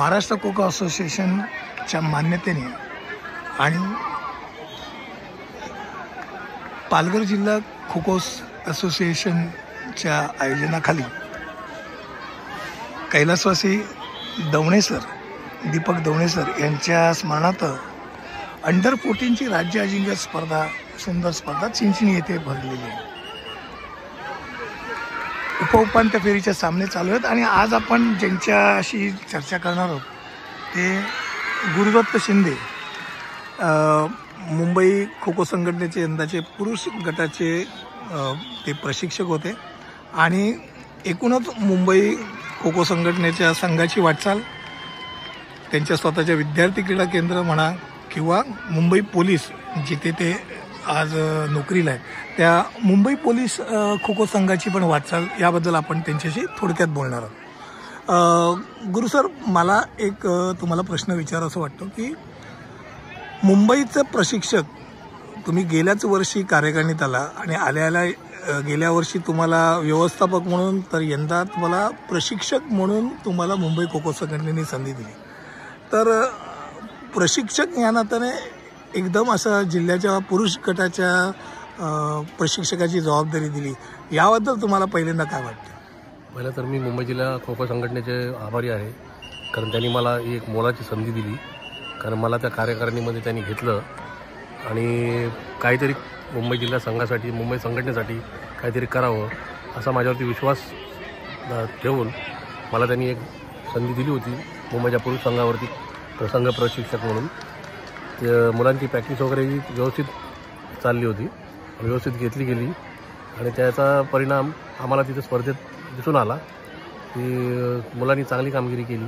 महाराष्ट्र खो खो असोसिएशनच्या मान्यतेने आणि पालघर जिल्हा खो खो असोसिएशनच्या आयोजनाखाली कैलासवासी दवणे सर, दीपक दवणे सर यांच्या स्मरणार्थ अंडर 14ची राज्य अजिंक्य स्पर्धा, सुंदर स्पर्धा चिंचणी येथे भरलेली आहे. उपउपांत्य फेरीचे सामने चालू आहेत आणि आज आपण ज्यांच्याशी चर्चा करणार आहोत ते गुरुदत्त शिंदे, मुंबई खो खो संघटनेचे यंदाचे पुरुष गटाचे ते प्रशिक्षक होते आणि एकूणच मुंबई खो खो संघटनेच्या संघाची वाटचाल, त्यांच्या स्वतःच्या विद्यार्थी क्रीडा केंद्र म्हणा किंवा मुंबई पोलीस जिथे ते आज नोकरीला आहेत त्या मुंबई पोलीस खो खो संघाची पण वाटचाल, याबद्दल आपण त्यांच्याशी थोडक्यात बोलणार आहोत. गुरु सर, मला एक तुम्हाला प्रश्न विचारायचा वाटतो की मुंबईचं प्रशिक्षक, तुम्ही गेल्याच वर्षी कार्यकारिणीत आला आणि आल्या गेल्या वर्षी तुम्हाला व्यवस्थापक म्हणून, तर यंदा तुम्हाला प्रशिक्षक म्हणून तुम्हाला मुंबई खो खो संघटनेने संधी दिली. तर प्रशिक्षक या नात्याने एकदम असं जिल्ह्याच्या पुरुष गटाच्या प्रशिक्षकाची जबाबदारी दिली, याबद्दल तुम्हाला पहिल्यांदा काय वाटतं? पहिलं तर मी मुंबई जिल्हा खो खो संघटनेचे आभारी आहे, कारण त्यांनी मला एक मोलाची संधी दिली. कारण मला त्या कार्यकारिणीमध्ये त्यांनी घेतलं आणि काहीतरी मुंबई जिल्हा संघासाठी, मुंबई संघटनेसाठी काहीतरी करावं असा माझ्यावरती विश्वास ठेवून मला त्यांनी एक संधी दिली होती मुंबईच्या पुरुष संघावरती संघ प्रशिक्षक म्हणून. मुलांची प्रॅक्टिस वगैरे व्यवस्थित चालली होती, व्यवस्थित घेतली गेली आणि त्याचा परिणाम आम्हाला तिथे स्पर्धेत दिसून आला की मुलांनी चांगली कामगिरी केली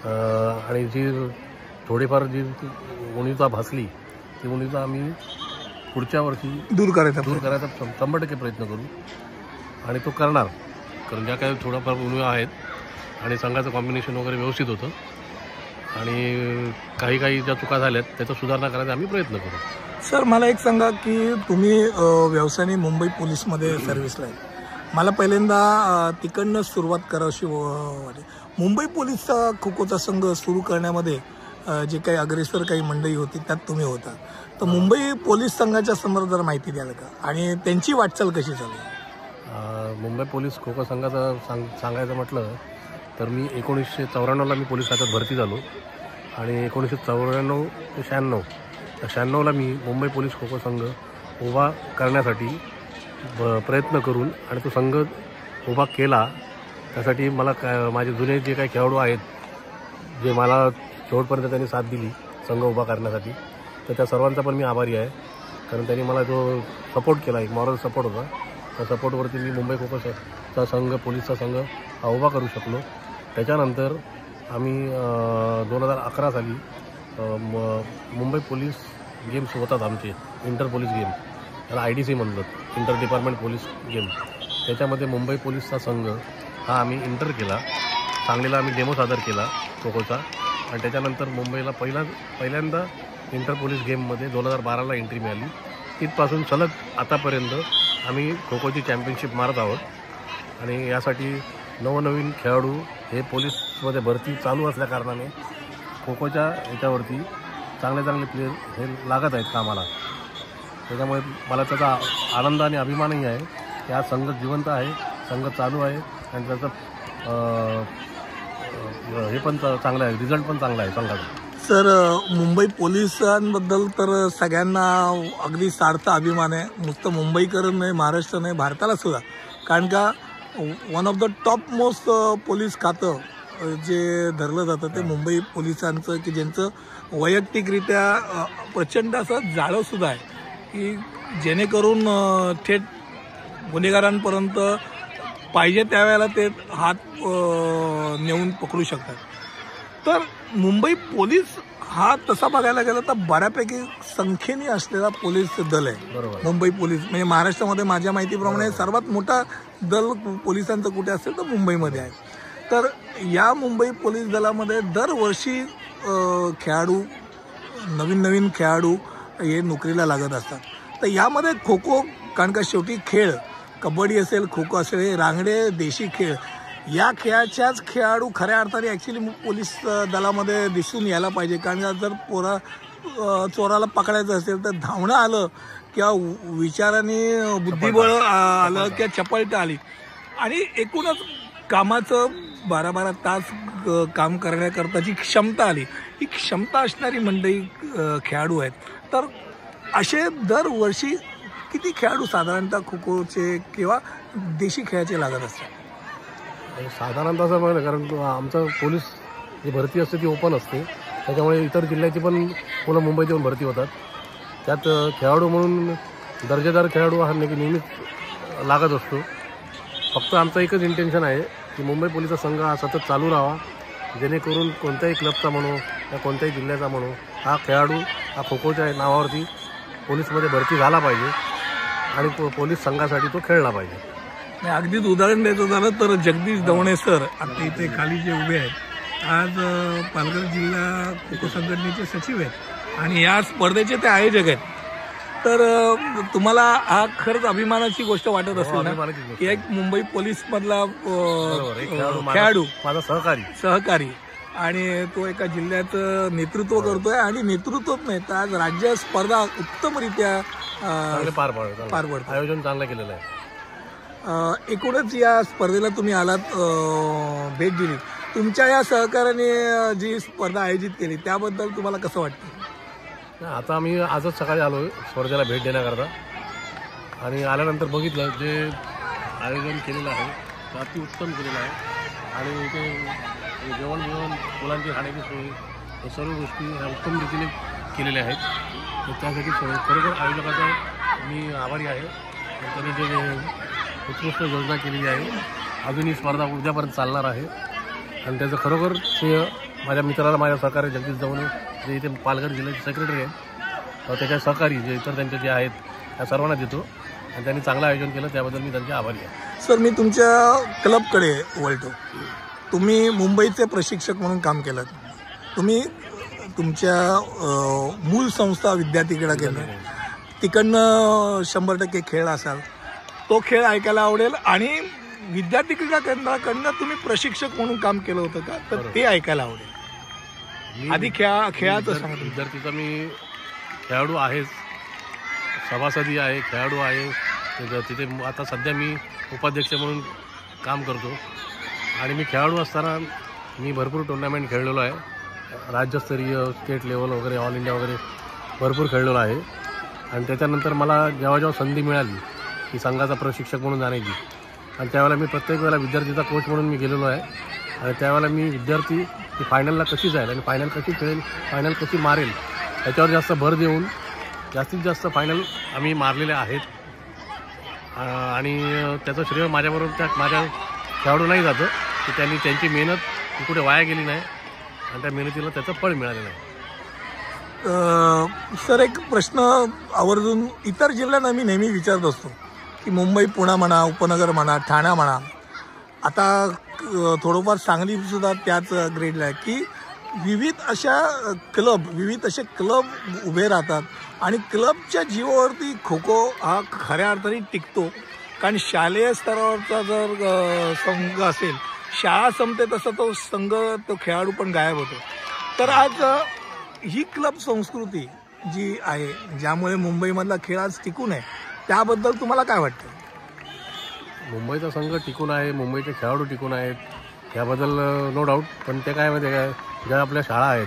आणि जी थोडीफार जी उणीवा भासली ती उणीवा आम्ही पुढच्या वर्षी दूर करायचा 100% प्रयत्न करू आणि तो करणार. कारण ज्या काही थोडाफार उणीवा आहेत आणि संघाचं कॉम्बिनेशन वगैरे व्यवस्थित होतं आणि काही ज्या चुका झाल्यात त्याचा सुधारणा करायचा आम्ही प्रयत्न करू. सर, मला एक सांगा की तुम्ही व्यवसायाने मुंबई पोलीसमध्ये सर्व्हिसला आहे. मला पहिल्यांदा तिकडनं सुरुवात करावीशी वाटते. मुंबई पोलीसचा खो खोचा संघ सुरू करण्यामध्ये जे काही अग्रेसर काही मंडळी होती त्यात तुम्ही होता, तर मुंबई पोलीस संघाच्या संदर्भात जरा माहिती द्याल का आणि त्यांची वाटचाल कशी चालू? मुंबई पोलीस खो खो संघाचं सांगायचं म्हटलं तर मी 1994ला मी पोलीस खात्यात भरती झालो आणि 1994 ते 96ला मी मुंबई पोलीस खो खो संघ उभा करण्यासाठी प्रयत्न करून आणि तो संघ उभा केला. त्यासाठी मला माझे जुने जे काही खेळाडू आहेत जे मला शेवटपर्यंत त्यांनी साथ दिली संघ उभा करण्यासाठी, तर त्या सर्वांचा पण मी आभारी आहे. कारण त्यांनी मला जो सपोर्ट केला, एक मॉरल सपोर्ट होता, त्या सपोर्टवरती मी मुंबई खो खोचा संघ, पोलीसचा संघ हा उभा करू शकलो. त्याच्यानंतर आम्ही 2011 साली मुंबई पोलीस गेम्स होतात आमचे, इंटर पोलीस गेम, त्याला IDC म्हणतात, इंटर डिपार्टमेंट पोलीस गेम. त्याच्यामध्ये मुंबई पोलीसचा संघ हा आम्ही इंटर केला, सांगलीला आम्ही डेमो सादर केला खो खोचा आणि त्याच्यानंतर मुंबईला पहिल्यांदा इंटर पोलीस गेममध्ये 2012ला एंट्री मिळाली. तिथपासून सलग आतापर्यंत आम्ही खो खोची चॅम्पियनशिप मारत आहोत आणि यासाठी नवनवीन खेळाडू हे पोलीसमध्ये भरती चालू असल्या कारणाने खो खोच्या ह्याच्यावरती चांगले प्लेयर हे लागत आहेत कामाला. त्याच्यामुळे मला त्याचा आनंद आणि अभिमानही आहे की हा संघ जिवंत आहे, संघ चालू आहे आणि त्याचं हे पण चांगलं आहे, रिझल्ट पण चांगला आहे संघाचा. सर, मुंबई पोलिसांबद्दल तर सगळ्यांना अगदी सार्थ अभिमान आहे, नुसतं मुंबईकर नाही, महाराष्ट्र नाही, भारताला सुद्धा. कारण का one of the top most police खातं जे धरलं जातं ते मुंबई पोलिसांचं, की ज्यांचं वैयक्तिकरित्या प्रचंड असं जाळंसुद्धा आहे की जेणेकरून थेट गुन्हेगारांपर्यंत पाहिजे त्यावेळेला ते हात नेऊन पकडू शकतात. तर मुंबई पोलीस हा तसा बघायला गेला तर बऱ्यापैकी संख्येने असलेला पोलीस दल आहे. बरोबर. मुंबई पोलीस म्हणजे महाराष्ट्रामध्ये माझ्या माहितीप्रमाणे सर्वात मोठा दल पोलिसांचं कुठे असेल तर मुंबईमध्ये आहे. तर या मुंबई पोलीस दलामध्ये दरवर्षी खेळाडू, नवीन खेळाडू हे नोकरीला लागत असतात. तर यामध्ये खो खो, कारण का शेवटी खेळ, कबड्डी असेल, खो खो असेल, हे रांगडे देशी खेळ, या खेळाच्याच खेळाडू खऱ्या अर्थाने ॲक्च्युली पोलीस दलामध्ये दिसून यायला पाहिजे. कारण जर चोराला पकडायचं असेल तर धावणं आलं किंवा विचाराने बुद्धिबळ आलं किंवा चपळता आली आणि एकूणच कामाचं 12-12 तास काम करण्याकरताची क्षमता आली, ही क्षमता असणारी मंडळी खेळाडू आहेत. तर असे दरवर्षी किती खेळाडू साधारणतः खो खोचे किंवा देशी खेळाचे लागत असतात? साधारणतः असं बघा, कारण आमचं पोलीस जी भरती असते ती ओपन असते, त्याच्यामुळे इतर जिल्ह्याची पण मुलं मुंबईत येऊन भरती होतात. त्यात खेळाडू म्हणून दर्जेदार खेळाडू हा नेहमीच लागत असतो. फक्त आमचं एकच इंटेन्शन आहे की मुंबई पोलिसचा संघ हा सतत चालू राहावा, जेणेकरून कोणत्याही क्लबचा म्हणू या कोणत्याही जिल्ह्याचा म्हणू हा खेळाडू हा खो खोच्या नावावरती पोलीसमध्ये भरती झाला पाहिजे आणि पोलीस संघासाठी तो खेळला पाहिजे. अगदीच उदाहरण द्यायचं झालं तर जगदीश दवणे सर आता इथे खाली जे उभे आहेत, आज पालघर जिल्हा खो खो संघटनेचे सचिव आहेत आणि या स्पर्धेचे ते आयोजक आहेत. तर तुम्हाला हा खरंच अभिमानाची गोष्ट वाटत असेल ना की एक मुंबई पोलीस मधला खेळाडू माझा सहकारी आणि तो एका जिल्ह्याचं नेतृत्व करतोय आणि नेतृत्वच नाही तर आज राज्य स्पर्धा उत्तमरित्या पार पडतो. आयोजन चांगलं केलेलं आहे. एकूणच या स्पर्धेला तुम्ही आलात, भेट दिली, तुमच्या या सहकार्याने जी स्पर्धा आयोजित केली त्याबद्दल तुम्हाला कसं वाटतं? आता आम्ही आजच सकाळी आलो स्पर्धेला भेट देण्याकरता आणि आल्यानंतर बघितलं जे आयोजन केलेलं आहे ते अतिउत्तम केलेलं आहे आणि इथे जेवण मुलांची राहण्याची सोय हे सर्व गोष्टी ह्या उत्तम रीतीने केलेल्या आहेत. तर त्यासाठी खरोखर आयोजकाचा मी आभारी आहे. त्यांनी जे उत्कृष्ट योजना केलेली आहे, अजून ही स्पर्धा उद्यापर्यंत चालणार आहे आणि त्याचं खरोखर श्रेय माझ्या मित्राला, माझ्या सहकारी जगदीश दवणे जे इथे पालघर जिल्ह्याचे सेक्रेटरी आहेत, त्याच्या सहकारी जे इतर त्यांचे जे आहेत त्या सर्वांना देतो आणि त्यांनी चांगलं आयोजन केलं त्याबद्दल मी त्यांचे आभारी आहे. सर, मी तुमच्या क्लबकडे वळतो. तुम्ही मुंबईचे प्रशिक्षक म्हणून काम केलं, तुम्ही तुमच्या मूळ संस्था विद्यार्थीकडे गेलं, तिकडनं 100% खेळ असाल, तो खेळ ऐकायला आवडेल आणि विद्यार्थी क्रीडा केंद्राकडनं तुम्ही प्रशिक्षक म्हणून काम केलं होतं का, तर ते ऐकायला आवडेल. आधी खेळाचं सांगतो. विद्यार्थीचा मी खेळाडू आहेच, सभासदी आहे, खेळाडू आहे. तिथे आता सध्या मी उपाध्यक्ष म्हणून काम करतो आणि मी खेळाडू असताना मी भरपूर टुर्नामेंट खेळलेलो आहे. राज्यस्तरीय, स्टेट लेवल वगैरे, ऑल इंडिया वगैरे भरपूर खेळलेलो आहे. आणि त्याच्यानंतर मला जेव्हा संधी मिळाली की संघाचा प्रशिक्षक म्हणून जाण्याची, आणि त्यावेळेला मी प्रत्येक वेळेला विद्यार्थीचा कोच म्हणून मी गेलेलो आहे. आणि त्यावेळेला मी विद्यार्थी की फायनलला कशी जाईल आणि फायनल कशी खेळेल, फायनल कशी मारेल याच्यावर जास्त भर देऊन जास्तीत जास्त फायनल आम्ही मारलेले आहेत. आणि त्याचं श्रेय माझ्याबरोबर माझ्या खेळाडू नाही जातं की त्यांनी त्यांची मेहनत कुठे वाया गेली नाही आणि त्या मेहनतीला त्याचं फळ मिळालेलं आहे. सर, एक प्रश्न आवर्जून इतर जिल्ह्यांना मी नेहमी विचारत असतो की मुंबई, पुणे म्हणा, उपनगर म्हणा, ठाणा म्हणा, आता थोडंफार सांगलीसुद्धा त्याच ग्रेडला आहे की विविध असे क्लब उभे राहतात आणि क्लबच्या जीवावरती खो खो हा खऱ्या अर्थाने टिकतो. कारण शालेय स्तरावरचा जर संघ असेल, शाळा संपते तसं तो संघ, तो खेळाडू पण गायब होतो. तर आज ही क्लब संस्कृती जी आहे, ज्यामुळे मुंबईमधला खेळ आज टिकून आहे, त्याबद्दल तुम्हाला काय वाटतं? मुंबईचा संघ टिकून आहे, मुंबईचे खेळाडू टिकून आहेत, याबद्दल नो डाऊट. पण ते काय माहिती आहे काय, ज्या आपल्या शाळा आहेत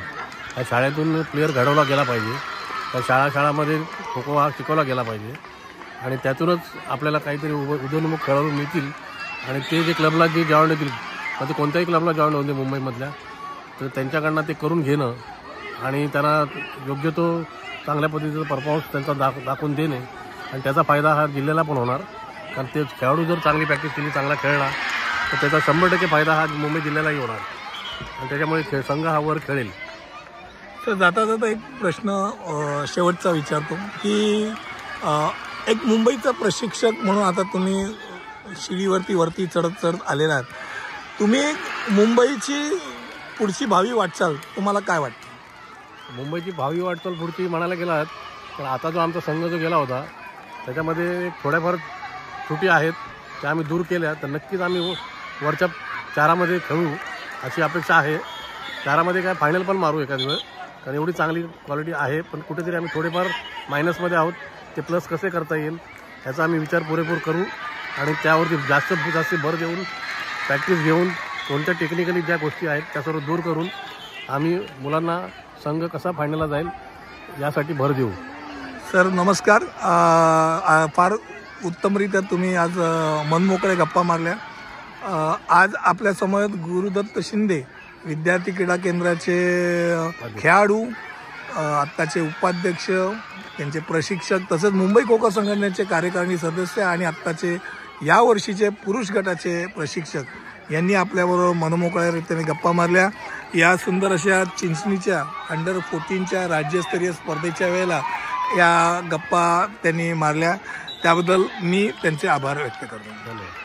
त्या शाळेतून प्लेअर घडवला गेला पाहिजे. त्या शाळामध्ये खो खो हा शिकवला गेला पाहिजे आणि त्यातूनच आपल्याला काहीतरी उदयोन्मुख खेळाडू मिळतील. आणि ते जे क्लबला जे जॉईन होतील, म्हणजे कोणत्याही क्लबला जॉईन होते मुंबईमधल्या, तर त्यांच्याकडनं ते करून घेणं आणि त्यांना योग्य तो चांगल्या पद्धतीचा परफॉर्मन्स त्यांचा दाखवून देणे आणि त्याचा फायदा हा जिल्ह्याला पण होणार. कारण ते खेळाडू जर चांगली प्रॅक्टिस केली, चांगला खेळला, तर त्याचा 100% फायदा हा मुंबई जिल्ह्यालाही होणार आणि त्याच्यामुळे संघ हा वर खेळेल. तर जाता जाता एक प्रश्न शेवटचा विचारतो की एक मुंबईचा प्रशिक्षक म्हणून आता तुम्ही शिडीवरती चढत आलेला आहात, तुम्ही मुंबईची पुढची भावी वाटचाल तुम्हाला काय वाटतं? मुंबईची भावी वाटचाल पुढची म्हणायला गेलात तर आता जो आमचा संघ जो गेला होता त्याच्यामध्ये थोड्याफार त्रुटी आहेत, त्या आम्ही दूर केल्या तर नक्कीच आम्ही वरच्या चारामध्ये खेळू अशी अपेक्षा आहे. चारामध्ये काय फायनल पण मारू एखादी वेळ, कारण एवढी चांगली क्वालिटी आहे. पण कुठेतरी आम्ही थोडेफार मायनसमध्ये आहोत. ते प्लस कसे करता येईल याचा आम्ही विचार पुरेपूर करू आणि त्यावरती जास्त भर देऊन प्रॅक्टिस घेऊन कोणत्या टेक्निकली ज्या गोष्टी आहेत त्या सर्व दूर करून आम्ही मुलांना संघ कसा फायनलला जाईल यासाठी भर देऊ. सर नमस्कार. फार उत्तमरित्या तुम्ही आज मनमोकळे गप्पा मारल्या. आज आपल्या समोर गुरुदत्त शिंदे विद्यार्थी क्रीडा केंद्राचे खेळाडू, आत्ताचे उपाध्यक्ष, त्यांचे प्रशिक्षक, तसेच मुंबई खो खो संघटनेचे कार्यकारिणी सदस्य आणि आत्ताचे यावर्षीचे पुरुष गटाचे प्रशिक्षक यांनी आपल्याबरोबर मनमोकळ्या रीतीने गप्पा मारल्या. या सुंदर अशा चिंचणीच्या अंडर-14च्या राज्यस्तरीय स्पर्धेच्या वेळेला या गप्पा त्यांनी मारल्या. त्याबद्दल मी त्यांचे आभार व्यक्त करतो. धन्यवाद.